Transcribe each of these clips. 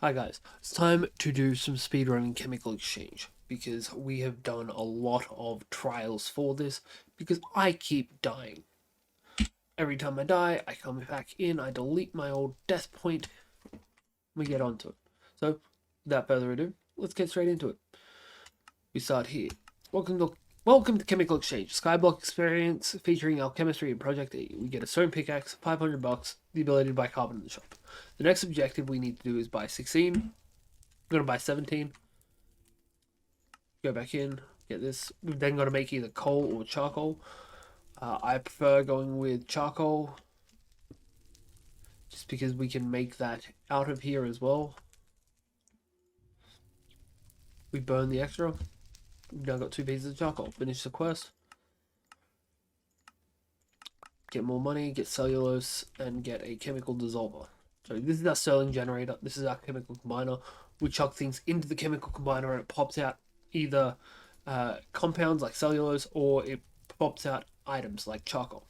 Hi guys, it's time to do some speedrunning chemical exchange because we have done a lot of trials for this because I keep dying. Every time I die, I come back in, I delete my old death point, we get onto it. So, without further ado, let's get straight into it. We start here. Welcome to Chemical Exchange, Skyblock experience featuring our chemistry and Project E. We get a stone pickaxe, $500, the ability to buy carbon in the shop. The next objective we need to do is buy 16. I'm going to buy 17. Go back in, get this. We've then got to make either coal or charcoal. I prefer going with charcoal just because we can make that out of here as well. We burn the extra. We've now got 2 pieces of charcoal. Finish the quest. Get more money, get cellulose, and get a chemical dissolver. So this is our Stirling generator. This is our chemical combiner. We chuck things into the chemical combiner and it pops out either compounds like cellulose or it pops out items like charcoal.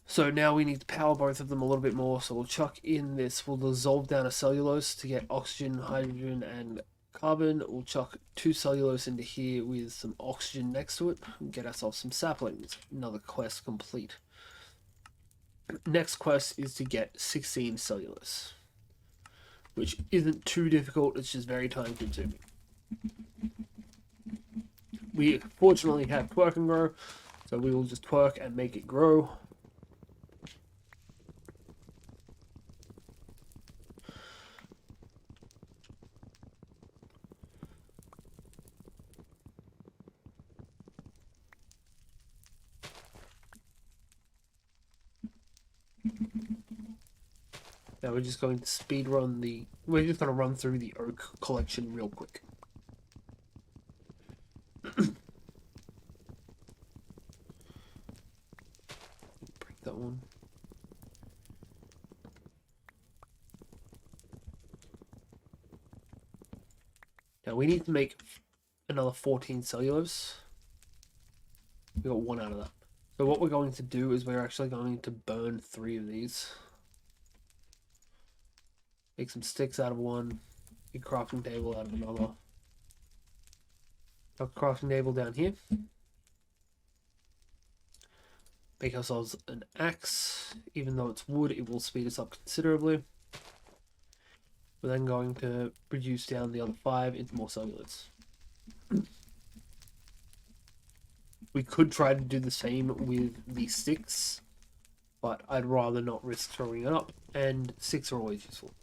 So now we need to power both of them a little bit more. So we'll chuck in this. We'll dissolve down a cellulose to get oxygen, hydrogen, and carbon. We'll chuck 2 cellulose into here with some oxygen next to it. And get ourselves some saplings. Another quest complete. Next quest is to get 16 cellulose, which isn't too difficult. It's just very time consuming. We fortunately have twerk and grow, so we will just twerk and make it grow. Now we're just going to speed run the. We're just going to run through the oak collection real quick. Break that one. Now we need to make another 14 cellulose. We got 1 out of that. So what we're going to do is we're actually going to burn 3 of these. Make some sticks out of one. A crafting table out of another. Our crafting table down here. Make ourselves an axe. Even though it's wood, it will speed us up considerably. We're then going to reduce down the other 5 into more cellulose. We could try to do the same with the sticks, but I'd rather not risk throwing it up, and sticks are always useful.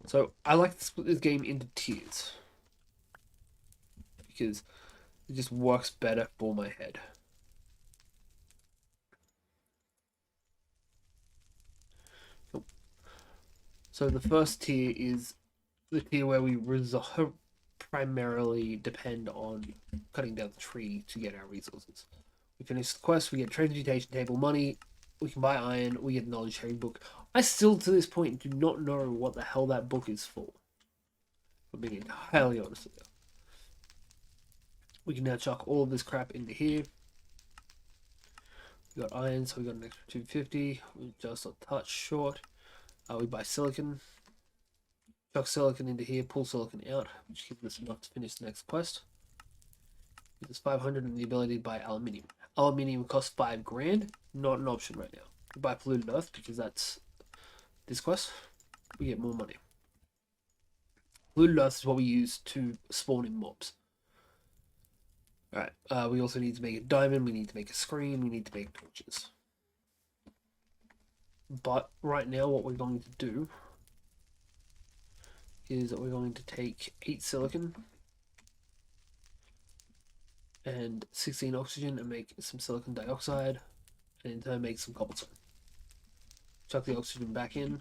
So I like to split this game into tiers because it just works better for my head. So the first tier is the tier where we primarily depend on cutting down the tree to get our resources. We finish the quest, we get transmutation table money, we can buy iron, we get a knowledge sharing book. I still to this point do not know what the hell that book is for. I'm being entirely honest with you. We can now chuck all of this crap into here. We got iron, so we got an extra 250. We're just a touch short. We buy silicon. Chuck silicon into here, pull silicon out, which gives us enough to finish the next quest. Gives us 500 and the ability to buy aluminium. Aluminium costs 5 grand. Not an option right now. We buy polluted earth because that's this quest. We get more money. Polluted earth is what we use to spawn in mobs. Alright, we also need to make a diamond, we need to make a screen, we need to make torches. But right now what we're going to do is that we're going to take 8 silicon and 16 oxygen and make some silicon dioxide, and in turn make some cobblestone. Chuck the oxygen back in.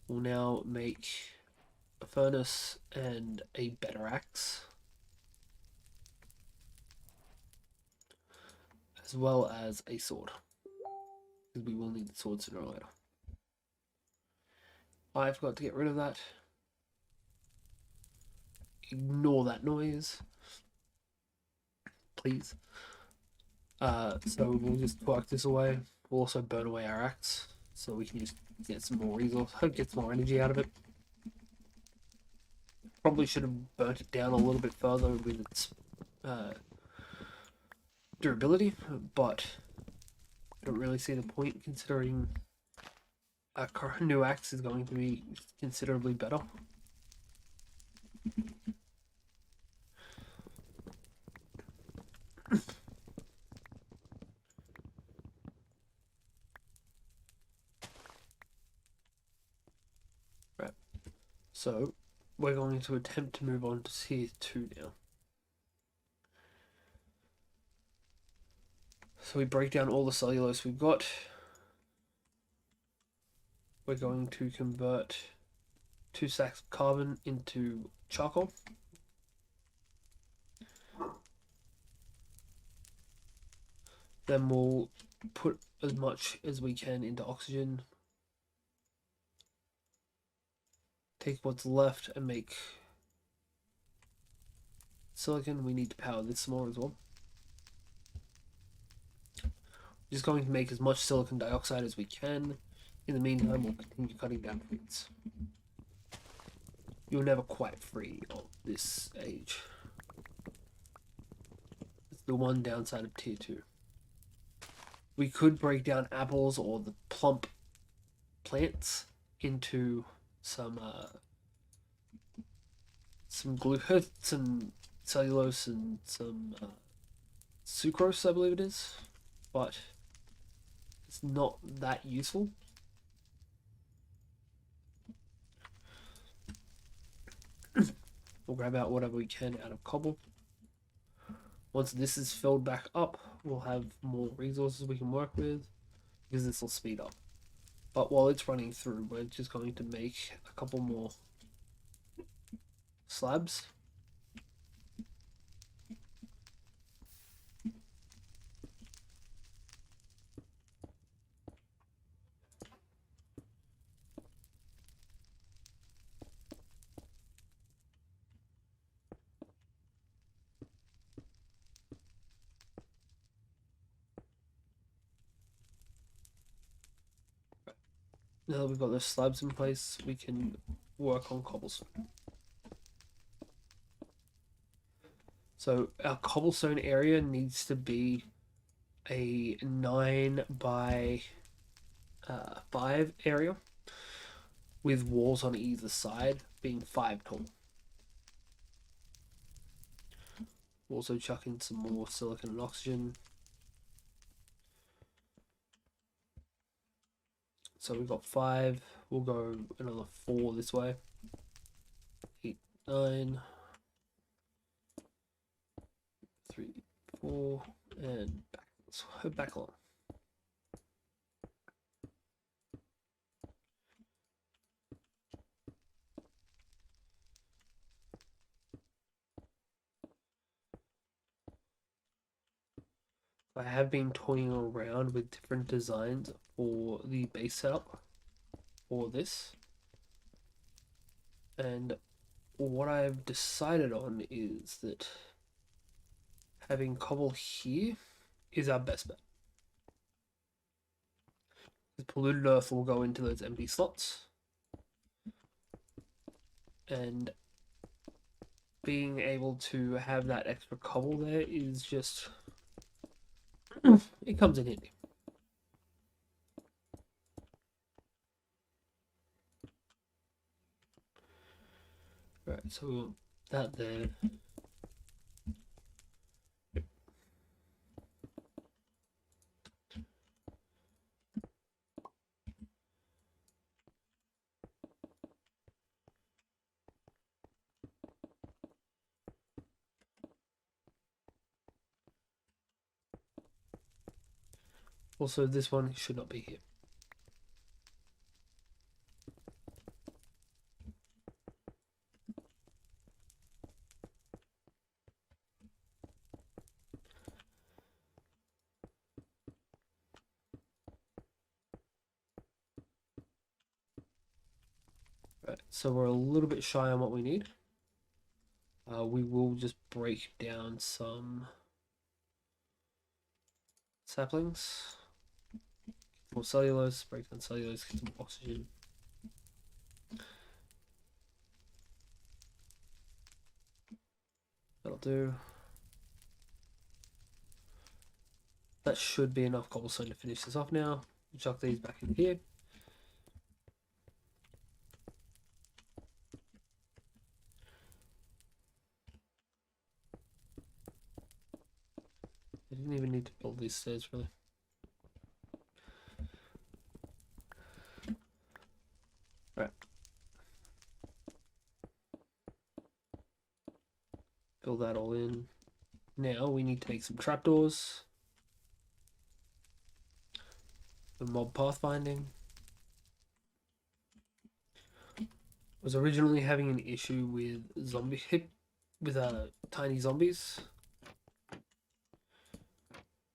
We'll now make a furnace and a better axe. as well as a sword, because we will need the sword sooner or later. I've got to get rid of that. Ignore that noise, please. So we'll just work this away. We'll also burn away our axe, so we can just get some more resource, get some more energy out of it. Probably should have burnt it down a little bit further with its durability, but I don't really see the point considering our new axe is going to be considerably better. Right, so we're going to attempt to move on to tier 2 now. So we break down all the cellulose we've got. We're going to convert 2 sacks of carbon into charcoal. Then we'll put as much as we can into oxygen. Take what's left and make silicon. We need to power this more as well. Just going to make as much silicon dioxide as we can. In the meantime, we'll continue cutting down trees. You're never quite free of this age. It's the one downside of tier 2. We could break down apples or the plump plants into some glucose, some cellulose, and some sucrose, I believe it is, but it's not that useful. We'll grab out whatever we can out of cobble. Once this is filled back up, we'll have more resources we can work with, because this will speed up. But while it's running through, we're just going to make a couple more slabs. Now that we've got those slabs in place, we can work on cobblestone. So our cobblestone area needs to be a 9 by 5 area, with walls on either side being 5 tall. We'll also chuck in some more silicon and oxygen. So we've got 5, we'll go another 4 this way. 8, 9, 3, 4, and back. Let's go back along. I have been toying around with different designs for the base setup for this, and what I've decided on is that having cobble here is our best bet. The polluted earth will go into those empty slots, and being able to have that extra cobble there is just, it comes in handy. Right, so we want that there. Also, this one should not be here. Right, so we're a little bit shy on what we need. We will just break down some saplings. More cellulose, break down cellulose, get some oxygen. That'll do. That should be enough cobblestone to finish this off now. Chuck these back in here. I didn't even need to build these stairs really. Right. Fill that all in. Now we need to make some trapdoors. The mob pathfinding. Was originally having an issue with tiny zombies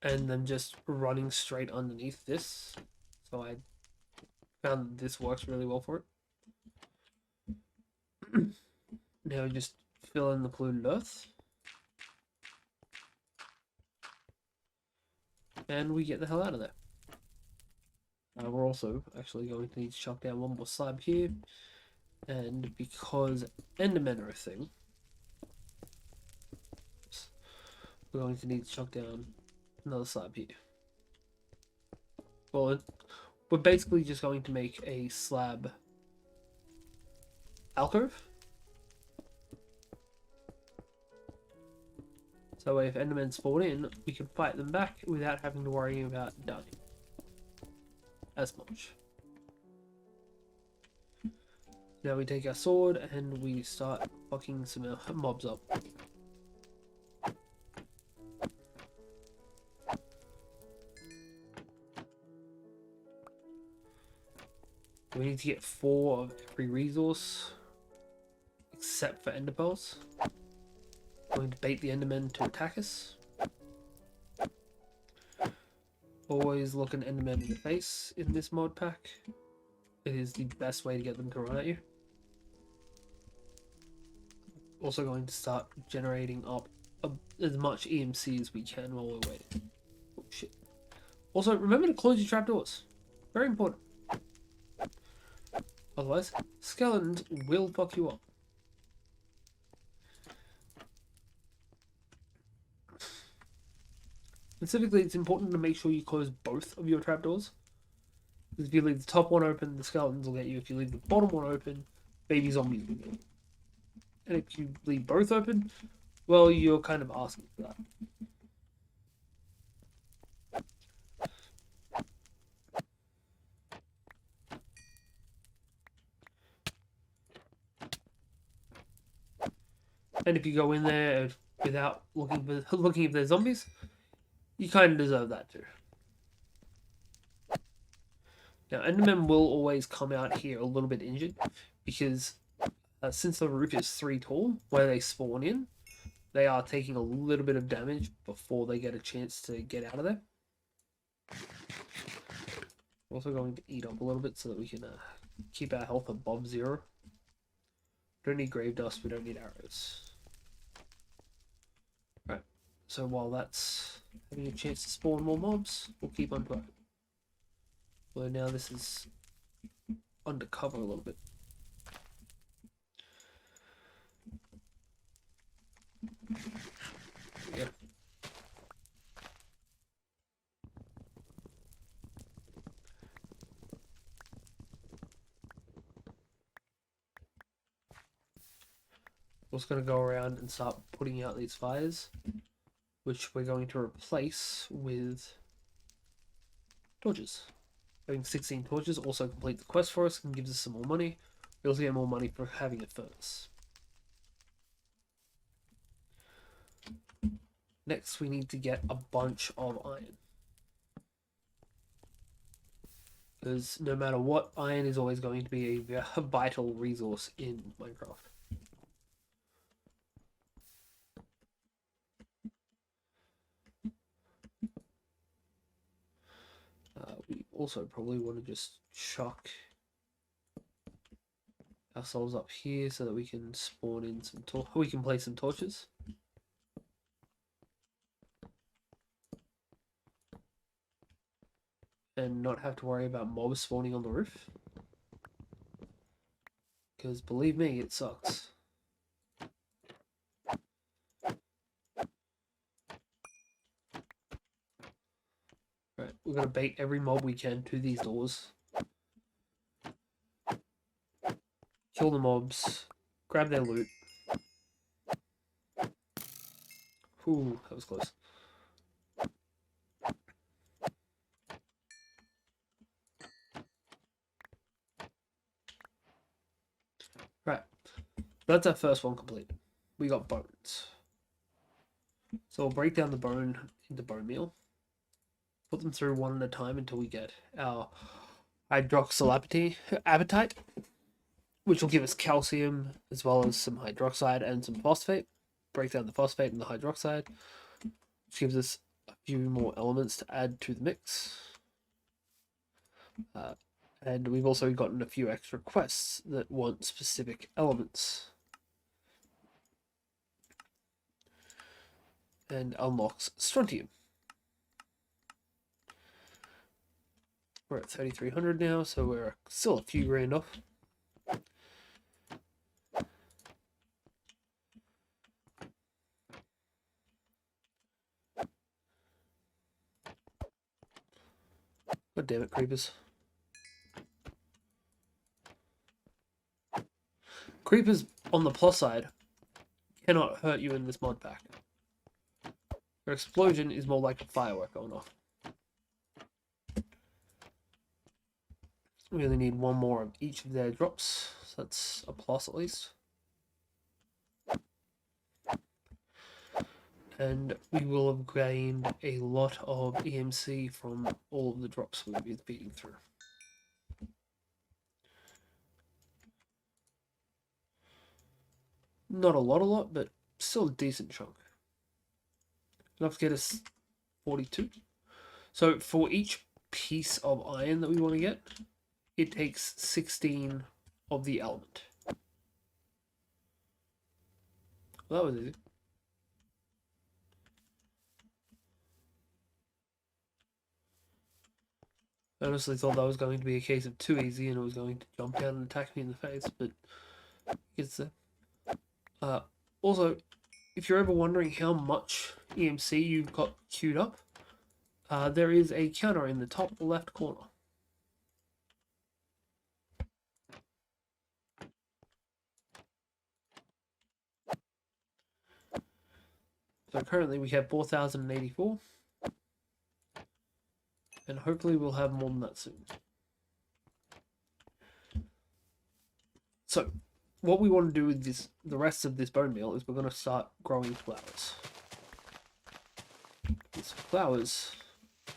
and them just running straight underneath this. So I found this works really well for it. Now we just fill in the polluted earth. And we get the hell out of there. We're also actually going to need to chuck down one more slab here. And because Endermen are a thing, we're going to need to chuck down another slab here. Well, we're basically just going to make a slab alcove. So if Endermen spawn in, we can fight them back without having to worry about dying as much. Now we take our sword and we start fucking some mobs up. We need to get 4 of every resource, except for ender pearls. We're going to bait the endermen to attack us. Always look an enderman in the face in this mod pack. It is the best way to get them to run at you. Also going to start generating up as much EMC as we can while we're waiting. Oh shit. Also, remember to close your trapdoors. Very important. Otherwise, skeletons will fuck you up. Specifically, it's important to make sure you close both of your trapdoors. Because if you leave the top one open, the skeletons will get you. If you leave the bottom one open, baby zombies will get you. And if you leave both open, well, you're kind of asking for that. And if you go in there without looking if there's zombies, you kind of deserve that too. Now, Endermen will always come out here a little bit injured because since the roof is 3 tall, where they spawn in, they are taking a little bit of damage before they get a chance to get out of there. We're also going to eat up a little bit so that we can keep our health above 0. Don't need grave dust, we don't need arrows. Right, so while that's having a chance to spawn more mobs, we'll keep on going. Although now this is undercover a little bit. Yeah. We're just going to go around and start putting out these fires, which we're going to replace with torches. Having 16 torches also complete the quest for us and gives us some more money. We also get more money for having a furnace. Next, we need to get a bunch of iron. Because no matter what, iron is always going to be a vital resource in Minecraft. We also probably want to just chuck our ourselves up here so that we can spawn in some we can place some torches. And not have to worry about mobs spawning on the roof. Because believe me, it sucks. Right, we're gonna bait every mob we can to these doors. Kill the mobs, grab their loot. Ooh, that was close. Right, that's our first one completed. We got bones. So we'll break down the bone into bone meal. Put them through one at a time until we get our hydroxylapatite, which will give us calcium as well as some hydroxide and some phosphate. Break down the phosphate and the hydroxide, which gives us a few more elements to add to the mix. And we've also gotten a few extra quests that want specific elements. And unlocks strontium. We're at 3,300 now, so we're still a few grand off. God damn it, creepers. Creepers, on the plus side, cannot hurt you in this mod pack. Their explosion is more like a firework going off. We only need one more of each of their drops, so that's a plus at least. And we will have gained a lot of EMC from all of the drops we've been beating through. Not a lot, but still a decent chunk. Enough to get us 42. So for each piece of iron that we want to get, it takes 16 of the element. Well, that was easy. I honestly thought that was going to be a case of too easy and it was going to jump down and attack me in the face, but it's there. Also, if you're ever wondering how much EMC you've got queued up, there is a counter in the top left corner. So currently we have 4,084. And hopefully we'll have more than that soon. So, what we want to do with this, the rest of this bone meal, is we're going to start growing flowers. These flowers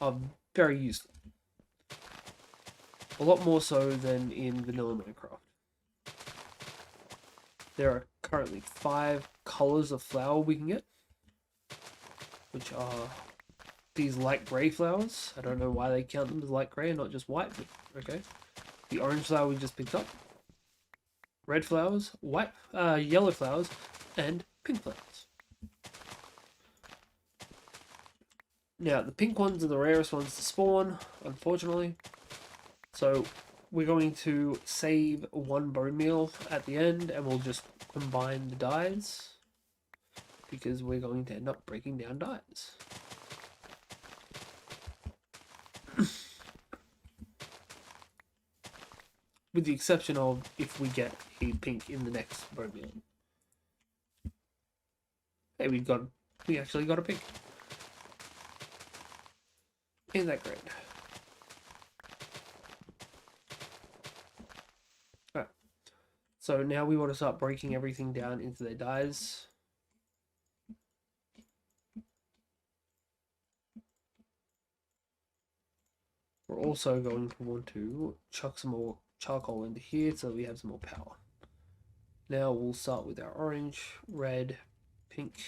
are very useful. A lot more so than in vanilla Minecraft. There are currently 5 colors of flower we can get, which are these light grey flowers. I don't know why they count them as light grey and not just white, but okay. The orange flower we just picked up. Red flowers, white, yellow flowers, and pink flowers. Now, the pink ones are the rarest ones to spawn, unfortunately. So, we're going to save one bone meal at the end, and we'll just combine the dyes, because we're going to end up breaking down dyes. With the exception of if we get a pink in the next bone meal. Hey, we actually got a pink. Isn't that great? Alright. So now we want to start breaking everything down into their dyes. We're also going to want to chuck some more charcoal into here so that we have some more power. Now we'll start with our orange, red, pink,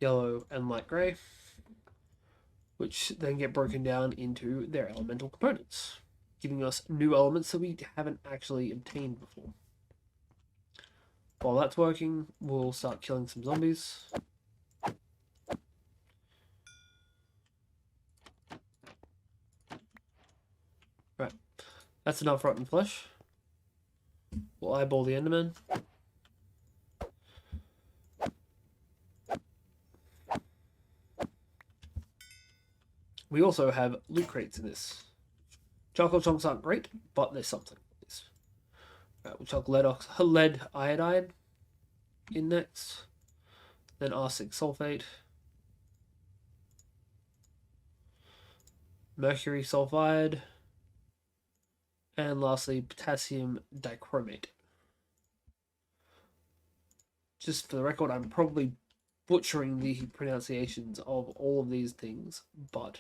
yellow, and light grey. which then get broken down into their elemental components, giving us new elements that we haven't actually obtained before. While that's working, we'll start killing some zombies. Right, that's enough rotten flesh. We'll eyeball the Enderman. We also have loot crates in this. Charcoal chunks aren't great, but there's something. Right, we'll chuck lead iodide in next. Then arsenic sulfate. Mercury sulfide. And lastly, potassium dichromate. Just for the record, I'm probably butchering the pronunciations of all of these things, but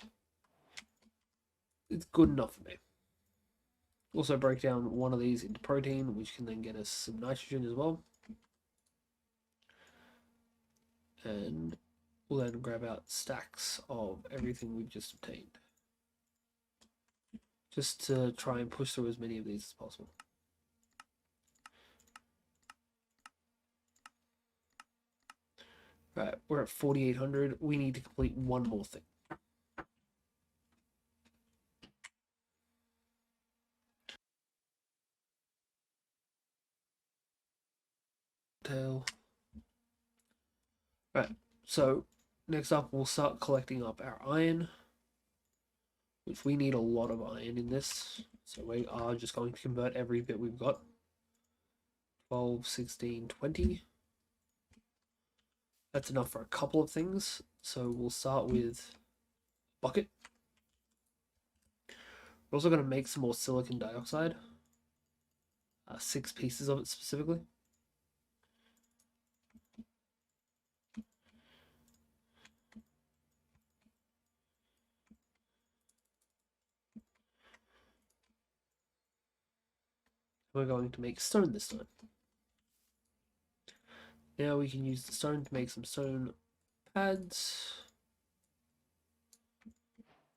it's good enough for me. Also break down one of these into protein, which can then get us some nitrogen as well. And we'll then grab out stacks of everything we've just obtained, just to try and push through as many of these as possible. Right, we're at 4,800. We need to complete one more thing. Tail. Right, so next up we'll start collecting up our iron, which we need a lot of iron in this. So we are just going to convert every bit we've got. 12, 16, 20. That's enough for a couple of things. So we'll start with bucket. We're also going to make some more silicon dioxide. 6 pieces of it specifically. We're going to make stone this time. Now we can use the stone to make some stone pads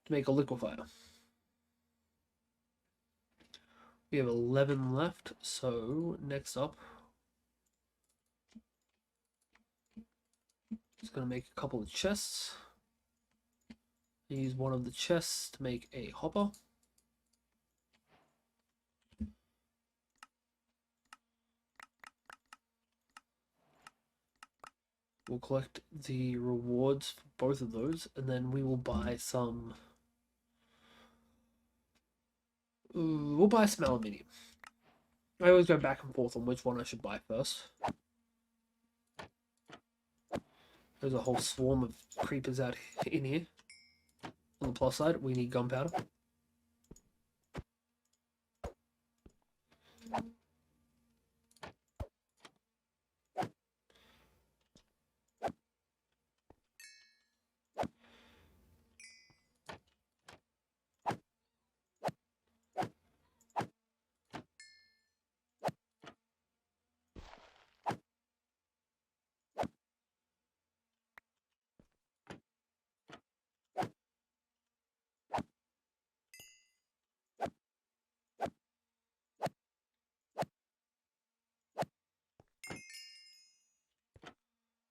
to make a liquefier. We have 11 left, so next up, just going to make a couple of chests. Use one of the chests to make a hopper. We'll collect the rewards for both of those, and then we will buy some. We'll buy some aluminium. I always go back and forth on which one I should buy first. There's a whole swarm of creepers out in here. On the plus side, we need gunpowder.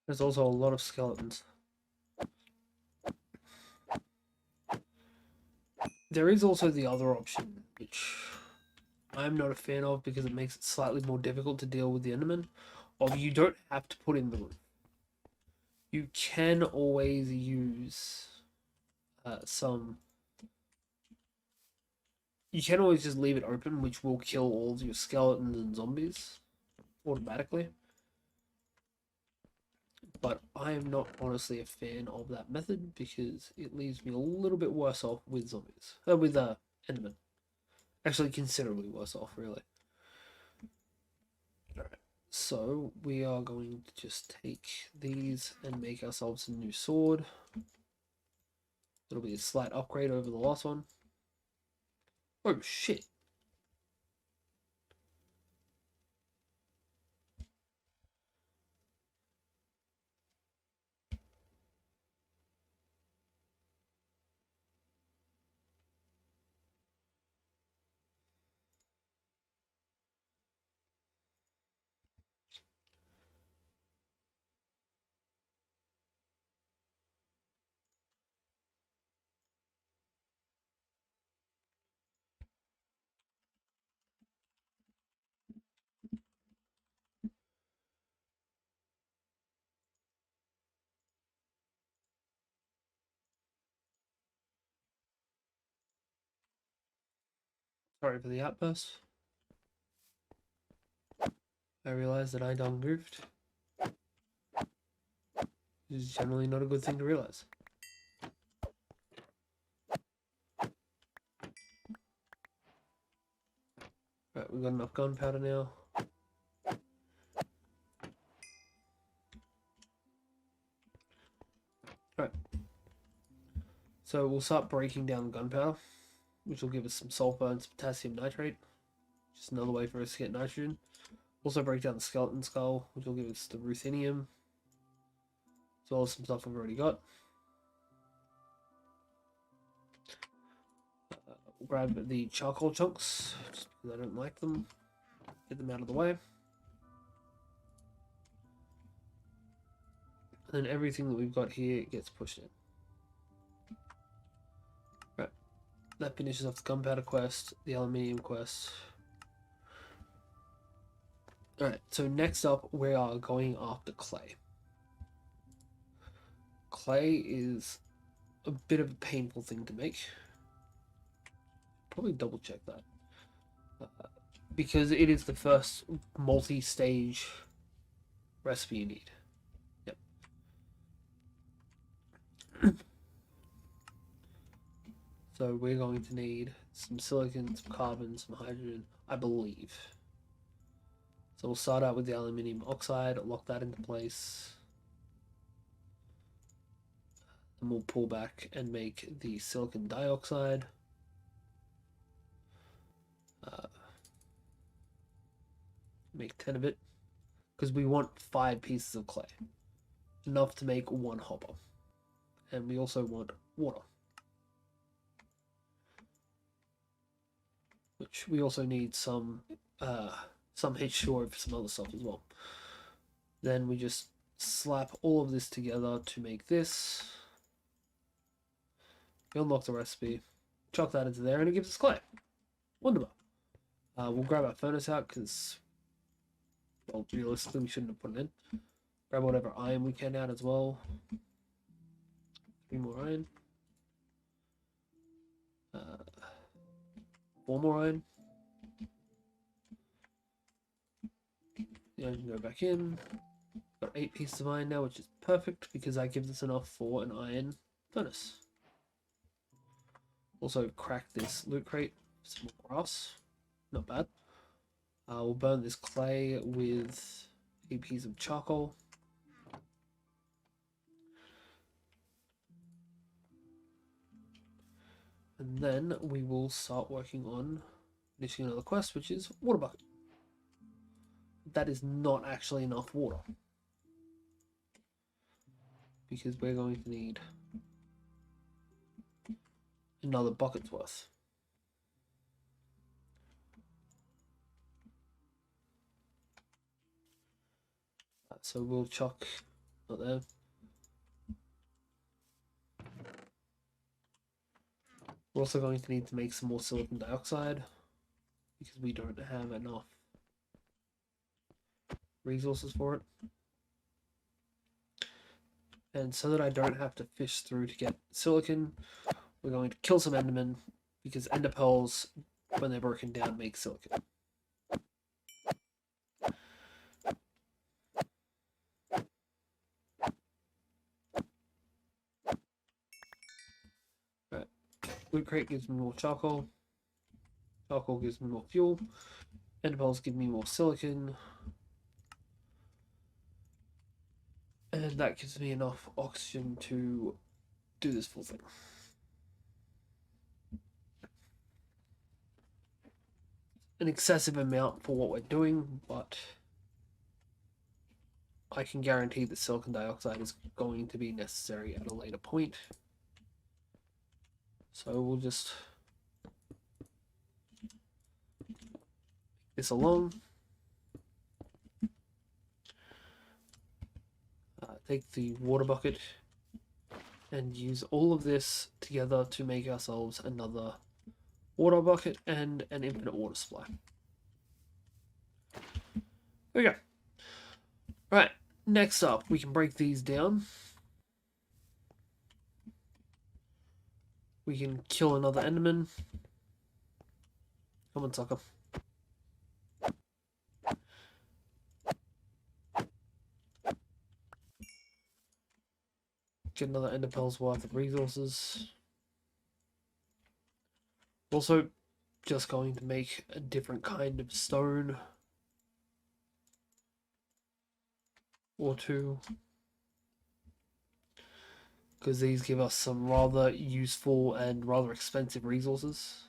There's also a lot of skeletons. There is also the other option, which I'm not a fan of because it makes it slightly more difficult to deal with the Enderman. Of you don't have to put in the roof. You can always use some. You can always just leave it open, which will kill all of your skeletons and zombies automatically. But I am not honestly a fan of that method because it leaves me a little bit worse off with zombies. With Enderman. Actually, considerably worse off, really. Alright, so we are going to just take these and make ourselves a new sword. It'll be a slight upgrade over the last one. Oh, shit. Sorry for the outburst. I realized that I done goofed. This is generally not a good thing to realize. Right, we've got enough gunpowder now. Right. So we'll start breaking down the gunpowder, which will give us some sulfur and some potassium nitrate. Just another way for us to get nitrogen. Also break down the skeleton skull, which will give us the ruthenium, as well as some stuff we've already got. We'll grab the charcoal chunks, just because I don't like them. Get them out of the way. And then everything that we've got here gets pushed in. Right. That finishes off the gunpowder quest, the aluminium quest. Alright, so next up we are going after clay. Clay is a bit of a painful thing to make. Probably double check that. Because it is the first multi-stage recipe you need. Yep. So we're going to need some silicon, some carbon, some hydrogen, I believe. So we'll start out with the aluminium oxide, lock that into place. Then we'll pull back and make the silicon dioxide. Make 10 of it. Because we want 5 pieces of clay. Enough to make 1 hopper. And we also want water. Which we also need some H2O for some other stuff as well. Then we just slap all of this together to make this. We unlock the recipe, chuck that into there, and it gives us clay. Wonderful. We'll grab our furnace out because, well, realistically, we shouldn't have put it in. Grab whatever iron we can out as well. 3 more iron. 4 more iron. The iron can go back in. Got 8 pieces of iron now, which is perfect because that gives us enough for an iron furnace. Also crack this loot crate for some more grass. Not bad. We'll burn this clay with a piece of charcoal. And then we will start working on finishing another quest, which is water bucket. That is not actually enough water. Because we're going to need another bucket's worth. So we'll chuck, not there. We're also going to need to make some more silicon dioxide because we don't have enough resources for it. And so that I don't have to fish through to get silicon, we're going to kill some endermen because ender pearls, when they're broken down, make silicon. Right. Loot crate gives me more charcoal. Charcoal gives me more fuel. Ender pearls give me more silicon. And that gives me enough oxygen to do this full thing. An excessive amount for what we're doing, but I can guarantee that silicon dioxide is going to be necessary at a later point. So we'll just make this along. Take the water bucket and use all of this together to make ourselves another water bucket and an infinite water supply. There we go. Right, next up, we can break these down. We can kill another enderman. Come on, sucker. Get another ender pearl's worth of resources. Also, just going to make a different kind of stone or two, because these give us some rather useful and rather expensive resources,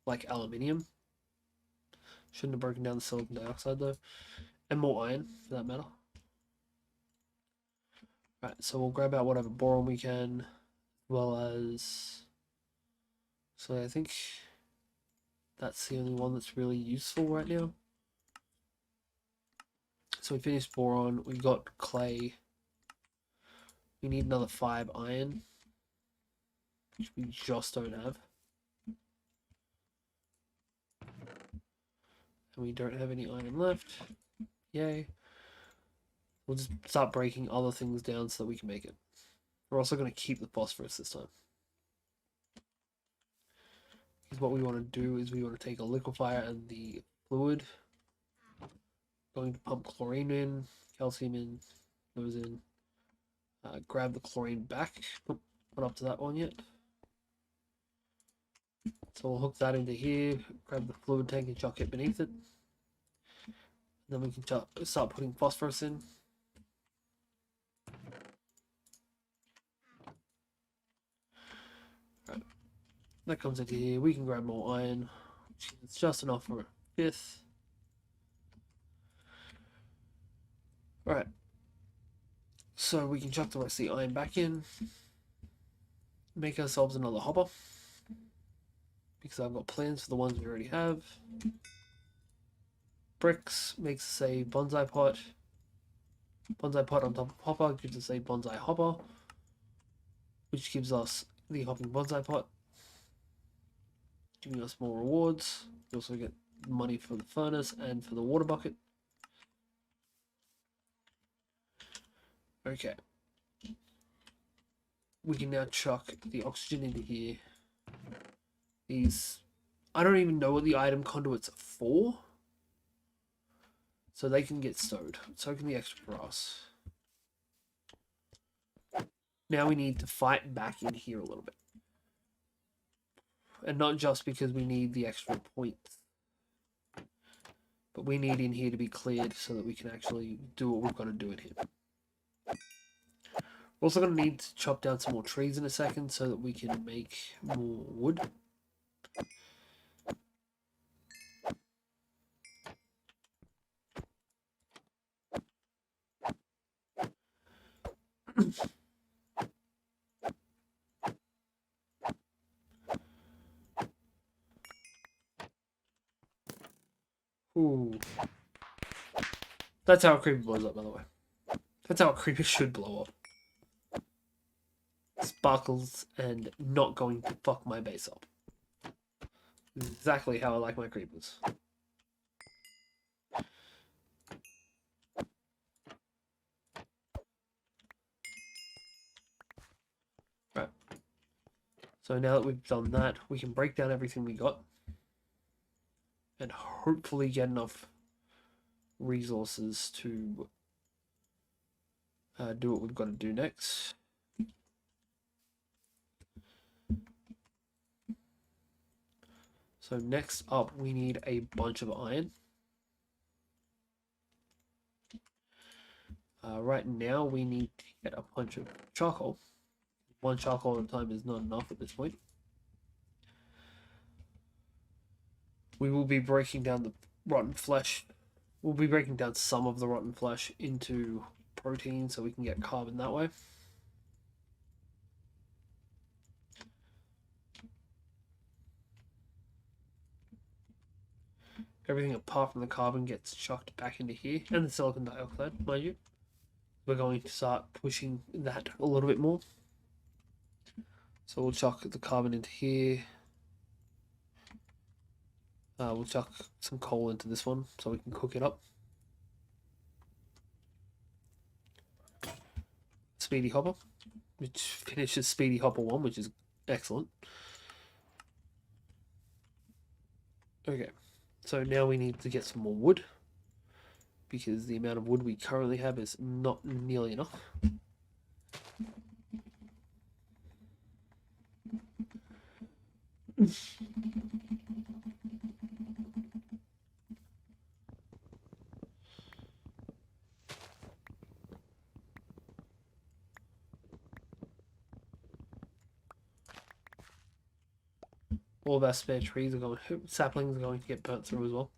like aluminium. Shouldn't have broken down the silicon dioxide though, and more iron for that matter. Right, so we'll grab out whatever boron we can, as well as. So I think that's the only one that's really useful right now. So we finished boron, we got clay. We need another 5 iron, which we just don't have. And we don't have any iron left. Yay. We'll just start breaking other things down so that we can make it. We're also going to keep the phosphorus this time. Because what we want to do is we want to take a liquefier and the fluid. Going to pump chlorine in, calcium in, those in. Grab the chlorine back. Not up to that one yet. So we'll hook that into here, grab the fluid tank and chuck it beneath it. Then we can start putting phosphorus in. Right. That comes into here. We can grab more iron. It's just enough for a 5th. Alright. So we can chuck the rest of the iron back in. Make ourselves another hopper. Because I've got plans for the ones we already have. Bricks makes us a bonsai pot. Bonsai pot on top of hopper gives us a bonsai hopper, which gives us the hopping bonsai pot, giving us more rewards. We also get money for the furnace and for the water bucket. Okay. We can now chuck the oxygen into here. These, I don't even know what the item conduits are for. So they can get stowed. So can the extra brass. Now we need to fight back in here a little bit. And not just because we need the extra points. But we need in here to be cleared so that we can actually do what we've got to do in here. We're also going to need to chop down some more trees in a second so that we can make more wood. Ooh. That's how a creeper blows up, by the way. That's how a creeper should blow up. Sparkles and not going to fuck my base up. Exactly how I like my creepers. Right. So now that we've done that, we can break down everything we got. And hopefully get enough resources to do what we've got to do next. So next up, we need a bunch of iron. Right now, we need to get a bunch of charcoal. One charcoal at a time is not enough at this point. We will be breaking down the rotten flesh. We'll be breaking down some of the rotten flesh into protein so we can get carbon that way. Everything apart from the carbon gets chucked back into here, and the silicon dioxide, mind you. We're going to start pushing that a little bit more. So we'll chuck the carbon into here. We'll chuck some coal into this one so we can cook it up. Speedy Hopper, which finishes Speedy Hopper 1, which is excellent. Okay, so now we need to get some more wood because the amount of wood we currently have is not nearly enough. All of our spare trees are going, saplings are going to get burnt through as well.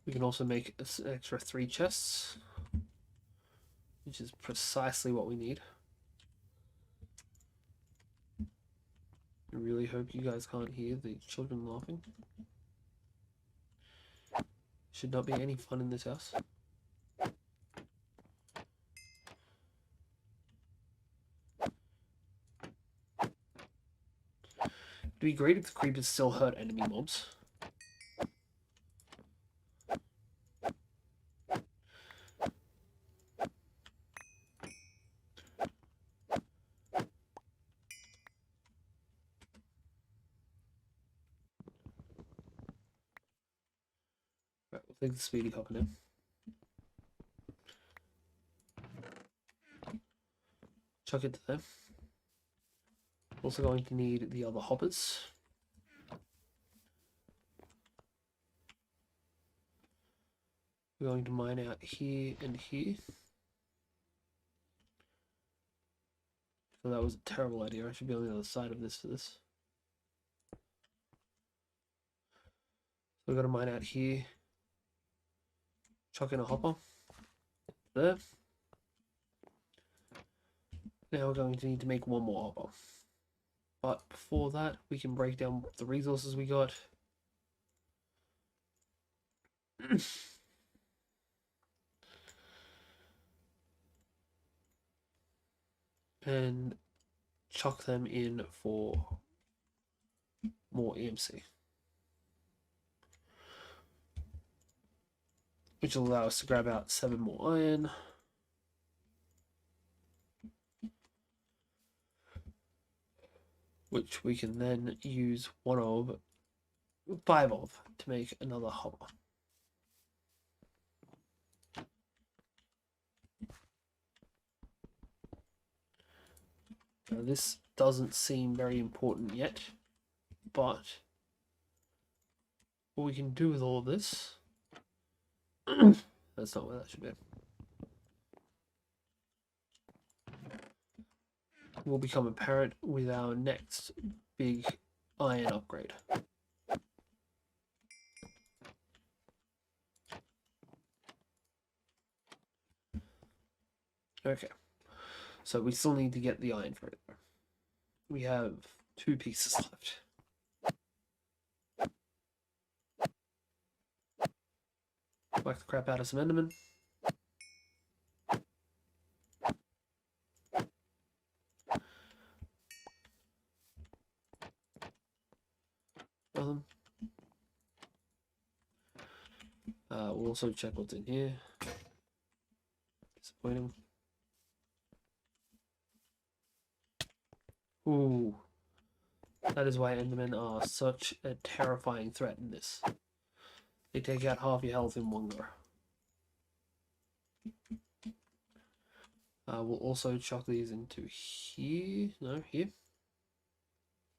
We can also make an extra 3 chests, which is precisely what we need. I really hope you guys can't hear the children laughing. Should not be any fun in this house. It'd be great if the creepers still hurt enemy mobs. Right, we'll take the speedy hopper now. Chuck it to them. Also going to need the other hoppers. We're going to mine out here and here. So that was a terrible idea. I should be on the other side of this for this. So we've got to mine out here. Chuck in a hopper. There. Now we're going to need to make one more hopper. But before that, we can break down the resources we got. And chuck them in for more EMC. Which will allow us to grab out 7 more iron. Which we can then use 5 of to make another hopper. Now this doesn't seem very important yet, but what we can do with all of this, that's not where that should be, will become apparent with our next big iron upgrade. Okay, so we still need to get the iron for it. We have 2 pieces left. Whack the crap out of some Enderman. Nothing. We'll also check what's in here. Disappointing. Ooh. That is why Endermen are such a terrifying threat in this. They take out half your health in one go. We'll also chuck these into here. No, here.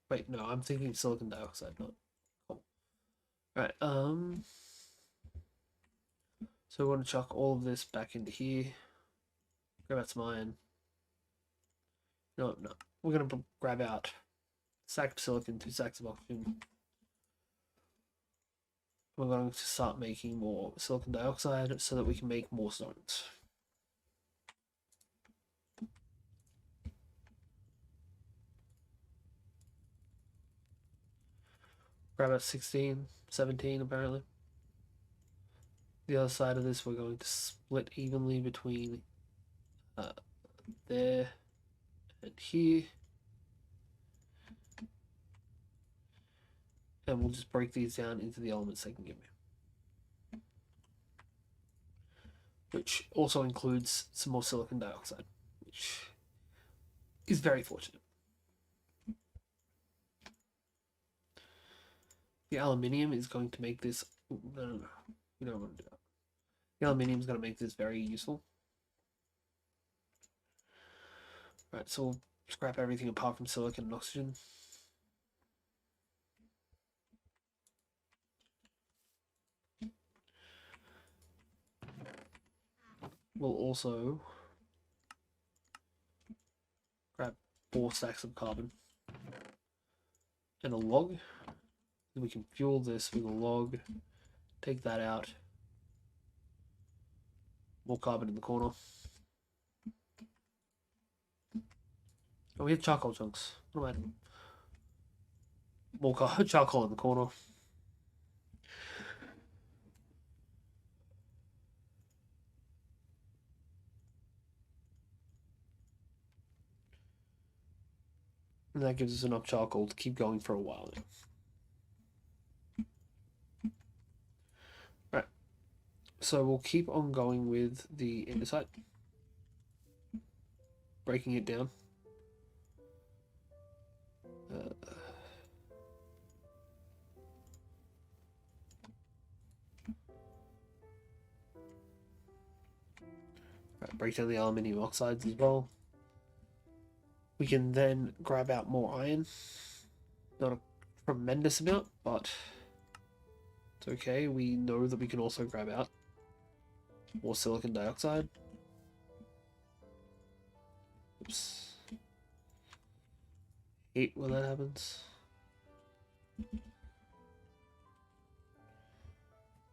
Wait, no, I'm thinking silicon dioxide, not cobble. Right, so we want to chuck all of this back into here. Grab out some iron. No, we're going to grab out a sack of silicon, 2 sacks of oxygen. We're going to start making more silicon dioxide so that we can make more stones. Grab out 16, 17 apparently. The other side of this we're going to split evenly between there and here. And we'll just break these down into the elements they can give me. Which also includes some more silicon dioxide, which is very fortunate. The aluminium is going to make this. No, no, no. You don't want to do that. The aluminium is going to make this very useful. Right, so we'll scrap everything apart from silicon and oxygen. We'll also grab 4 stacks of carbon and a log. We can fuel this with a log. Take that out. More carbon in the corner. Oh, we have charcoal chunks. What am I doing? More charcoal in the corner. And that gives us enough charcoal to keep going for a while now. Right. So we'll keep on going with the andesite. Breaking it down. Right, break down the aluminium oxides as well. We can then grab out more iron. Not a tremendous amount, but it's okay. We know that we can also grab out more silicon dioxide. Oops. Hate when that happens.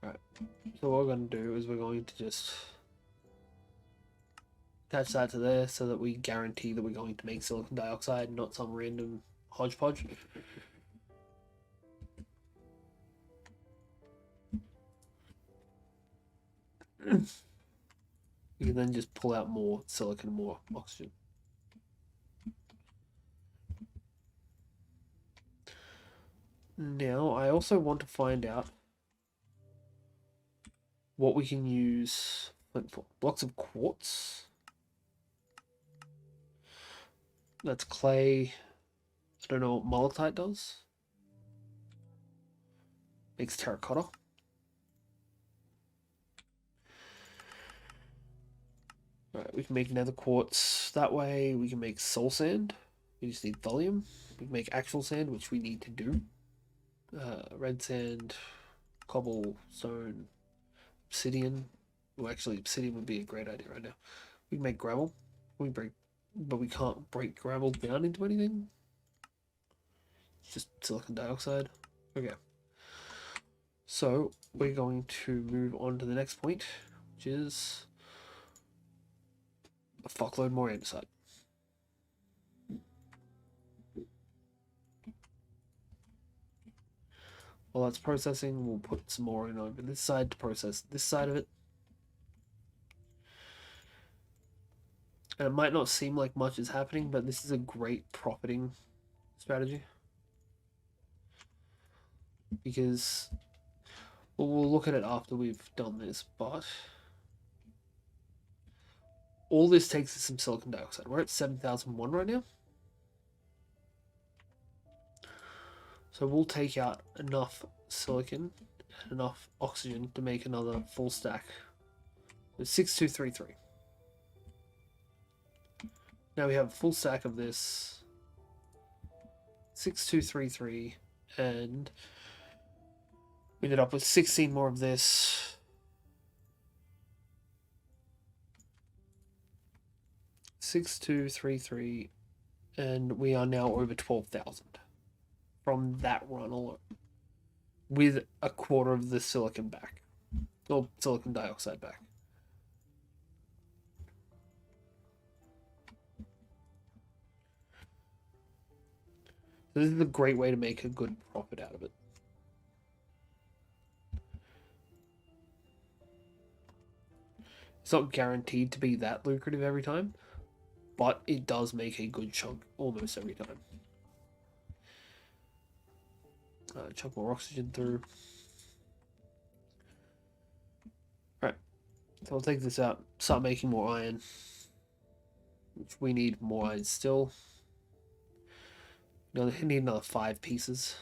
Right. So what we're going to do is we're going to just attach that to there so that we guarantee that we're going to make silicon dioxide, not some random hodgepodge. You can then just pull out more silicon, more oxygen. Now, I also want to find out what we can use for. Blocks of quartz. That's clay. I don't know what malachite does. Makes terracotta. Alright, we can make nether quartz that way. We can make soul sand. We just need thulium. We can make actual sand, which we need to do. Red sand, cobble, stone, obsidian. Well, actually, obsidian would be a great idea right now. We can make gravel. But we can't break gravel down into anything. It's just silicon dioxide. Okay. So we're going to move on to the next point, which is a fuckload more andesite. While that's processing, we'll put some more in over this side to process this side of it. And it might not seem like much is happening, but this is a great profiting strategy. Because, well, we'll look at it after we've done this, but all this takes is some silicon dioxide. We're at 7,001 right now. So we'll take out enough silicon and enough oxygen to make another full stack. So 6233. Now we have a full stack of this 6233, and we ended up with 16 more of this. $6233, and we are now over 12,000 from that run alone, with a quarter of the silicon back, or silicon dioxide back. So this is a great way to make a good profit out of it. It's not guaranteed to be that lucrative every time, but it does make a good chunk almost every time. Chuck more oxygen through. Right, so I'll take this out, start making more iron, which we need more iron still. We need another 5 pieces.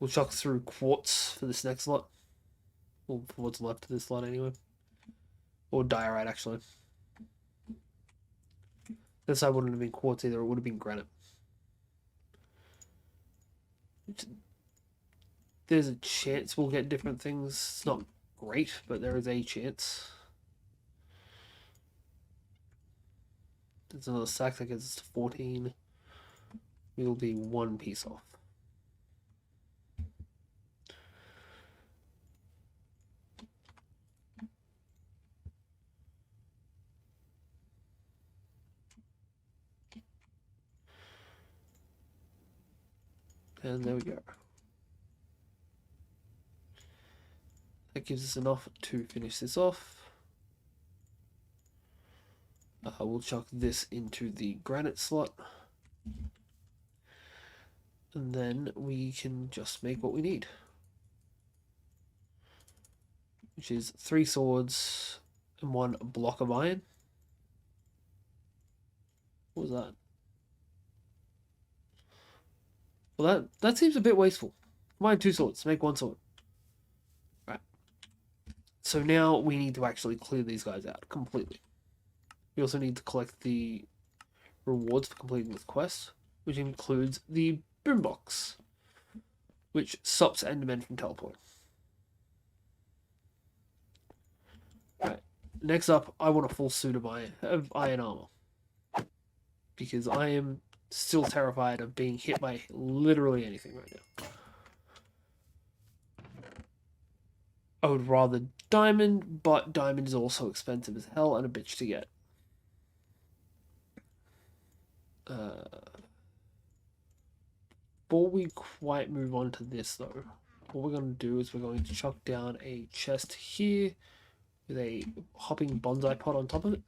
We'll chuck through quartz for this next lot. Or for what's left of this lot anyway. Or diorite, actually. This side wouldn't have been quartz either, it would have been granite. There's a chance we'll get different things. It's not great, but there is a chance. There's another stack that gets us to 14. We'll be one piece off. And there we go. That gives us enough to finish this off. We'll chuck this into the granite slot. And then we can just make what we need. Which is 3 swords and 1 block of iron. What was that? Well, that seems a bit wasteful. Combine 2 swords, make 1 sword. Right. So now we need to actually clear these guys out completely. We also need to collect the rewards for completing this quest, which includes the boombox, which stops Endermen from teleporting. Right. Next up, I want a full suit of iron armor, because I am still terrified of being hit by literally anything right now. I would rather diamond, but diamond is also expensive as hell and a bitch to get. Before we quite move on to this though, what we're going to do is we're going to chuck down a chest here with a hopping bonsai pot on top of it.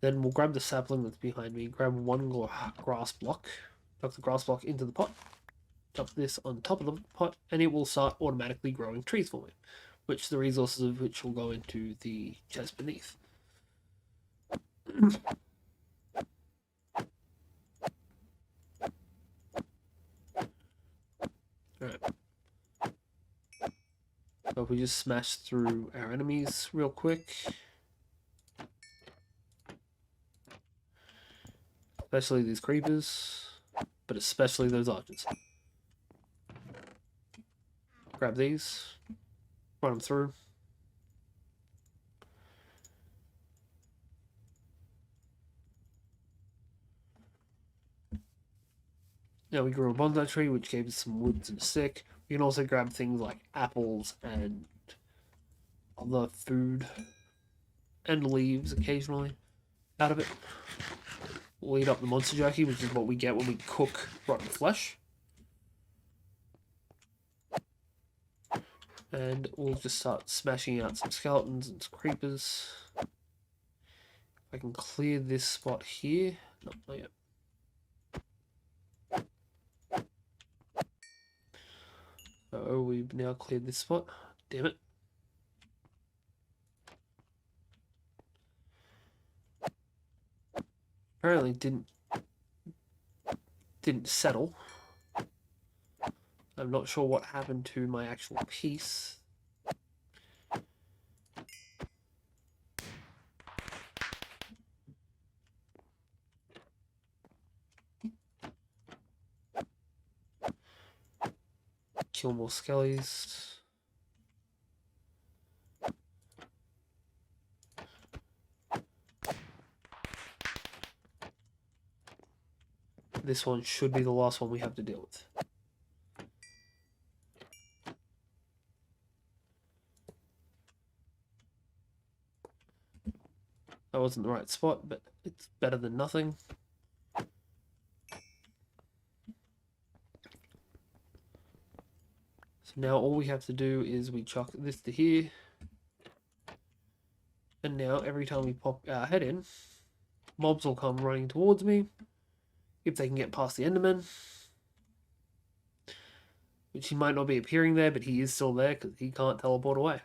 Then we'll grab the sapling that's behind me, grab 1 grass block, chuck the grass block into the pot, chuck this on top of the pot, and it will start automatically growing trees for me, which the resources of which will go into the chest beneath. Alright. So if we just smash through our enemies real quick. Especially these creepers, but especially those archers. Grab these, run them through. Now we grew a bonsai tree, which gave us some woods and a stick. We can also grab things like apples and other food and leaves occasionally out of it. We'll eat up the monster jerky, which is what we get when we cook rotten flesh. And we'll just start smashing out some skeletons and some creepers. If I can clear this spot here. No, not yet. Oh, we've now cleared this spot. Damn it. Apparently didn't settle. I'm not sure what happened to my actual piece. Kill more skellies. This one should be the last one we have to deal with. That wasn't the right spot, but it's better than nothing. So now all we have to do is we chuck this to here. And now every time we pop our head in, mobs will come running towards me. If they can get past the Enderman. Which he might not be appearing there, but he is still there because he can't teleport away.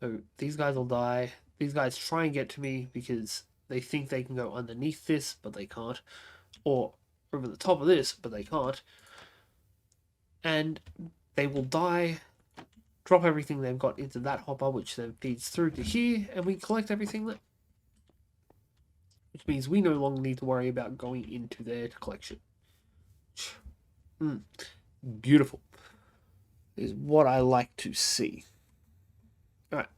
So these guys will die. These guys try and get to me because they think they can go underneath this, but they can't. Or over the top of this, but they can't. And they will die, drop everything they've got into that hopper, which then feeds through to here, and we collect everything there. Which means we no longer need to worry about going into their collection. Beautiful. Is what I like to see. Alright.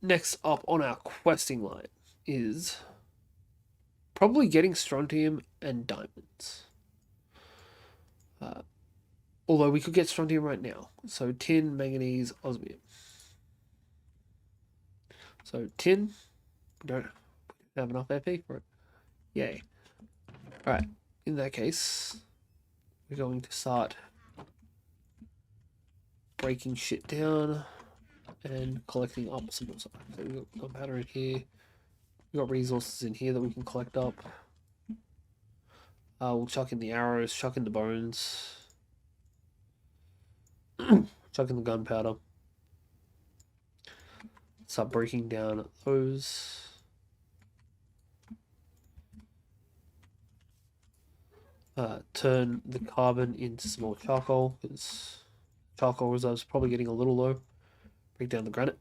Next up on our questing line is probably getting strontium and diamonds. Although we could get strontium right now. So tin, manganese, osmium. So tin, we don't have enough FP for it. Yay. Alright, in that case, we're going to start breaking shit down and collecting up some more stuff. So we've got gunpowder in here. We've got resources in here that we can collect up. We'll chuck in the arrows, chuck in the bones, chuck in the gunpowder. Start breaking down those. Turn the carbon into some more charcoal, because charcoal reserves are probably getting a little low. Break down the granite.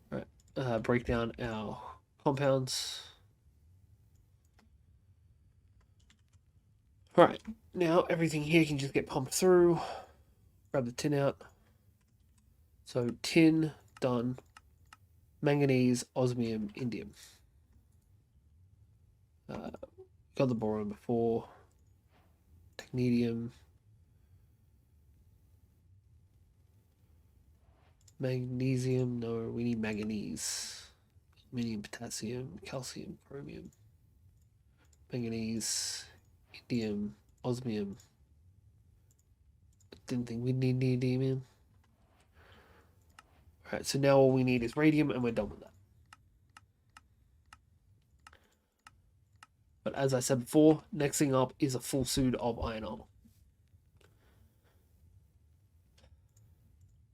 Right. Break down our compounds. Alright, now everything here can just get pumped through. Grab the tin out. So tin, done. Manganese, osmium, indium. Got the boron before. Technetium. Magnesium, no, we need manganese. Aluminium, potassium, calcium, chromium. Manganese, indium, osmium. Didn't think we'd need neodymium. Alright, so now all we need is radium and we're done with that. But as I said before, next thing up is a full suit of iron armor.